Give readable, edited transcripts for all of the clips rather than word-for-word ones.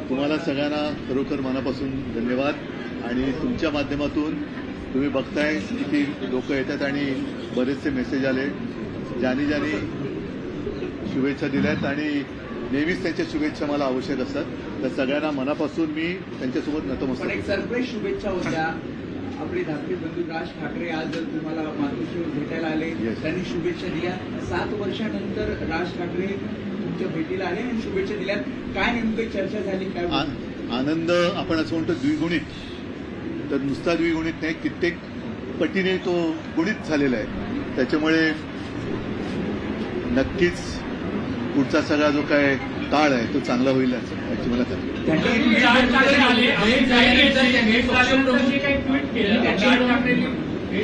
तुम्हाला सगळ्यांना खरोखर मनापासून धन्यवाद. आणि तुमच्या माध्यमातून तुम्ही बघताय किती लोक येतात आणि बरेचसे मेसेज आले, ज्यांनी शुभेच्छा दिल्यात आणि नेहमीच त्यांच्या शुभेच्छा मला आवश्यक असतात. तर सगळ्यांना मनापासून मी त्यांच्यासोबत नतमस्तक. एक सरप्राईज शुभेच्छा होत्या. आपले धाकटे बंधू राज ठाकरे आज तुम्हाला मातोश्रीवर भेटायला आले, त्यांनी शुभेच्छा दिल्या. 7 वर्षानंतर राज ठाकरे तुमच्या भेटीला आले आणि शुभेच्छा दिल्या. काय नेमकी चर्चा झाली? काय आनंद आपण असं म्हणतो द्विगुणित, तर नुसता द्विगुणित नाही, कित्येक पटीने तो गुणित झालेला आहे. त्याच्यामुळे नक्कीच पुढचा सगळा जो काय काळ आहे तो चांगला होईल याची मला खात्री.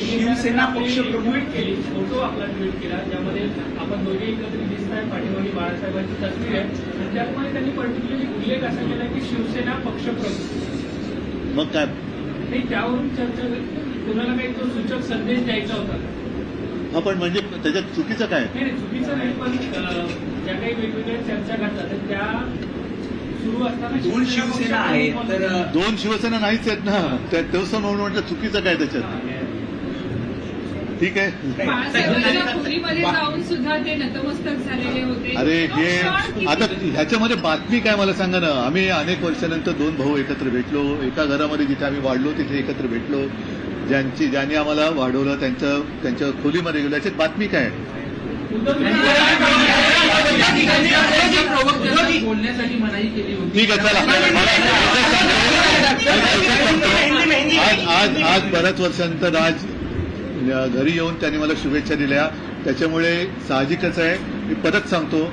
शिवसेना पक्ष प्रमुख केली, फोटो आपला ट्विट केला, ज्यामध्ये आपण दोघे एकत्रित दिसत आहे. पाठीमागे बाळासाहेबांची तस्वीर आहे आणि त्यामध्ये त्यांनी पर्टिक्युलरली उल्लेख असा केला की शिवसेना पक्ष प्रमुख. मग काय नाही, त्यावरून चर्चा कोणाला काही तो सूचक संदेश द्यायचा होता. आपण म्हणजे त्याच्यात चुकीचं काय? नाही, चुकीचं नाही, पण ज्या काही वेगवेगळ्या चर्चा घडतात त्या सुरू असताना 2 शिवसेना आहेत, तर 2 शिवसेना नाहीच आहेत ना. तेवढं म्हणून म्हटलं चुकीचं काय त्याच्यात? ठीक आहे. खोलीमध्ये जाऊन सुद्धा ते नतमस्तक झालेले होते. अरे हे आता ह्याच्यामध्ये बातमी काय मला सांगा ना. आम्ही अनेक वर्षानंतर 2 भाऊ एकत्र भेटलो, एका घरामध्ये जिथे आम्ही वाढलो तिथे एकत्र भेटलो. ज्यांनी आम्हाला वाढवलं त्यांच्या खोलीमध्ये गेलो, याच्यात बातमी काय? बोलण्यासाठी मनाई केली होती. ठीक आहे, चला. आज बऱ्याच वर्षानंतर आज घरी येऊन त्यांनी मला शुभेच्छा दिल्या. त्याच्यामुळे साहजिकच आहे, मी परत सांगतो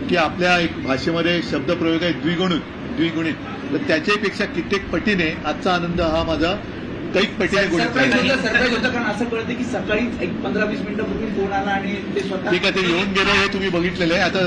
की आपल्या एक भाषेमध्ये शब्दप्रयोग आहे द्विगुणित, तर त्याच्यापेक्षा कित्येक पटीने आजचा आनंद हा माझा कैक पटीने गुणित झाला. सरप्राईज होतं, कारण असं कळतं की सकाळी एक 15-20 मिनिटं पूर्वी फोन आला आणि ते स्वतः. ठीक आहे, ते येऊन गेलं हे तुम्ही बघितलेलं आहे. आता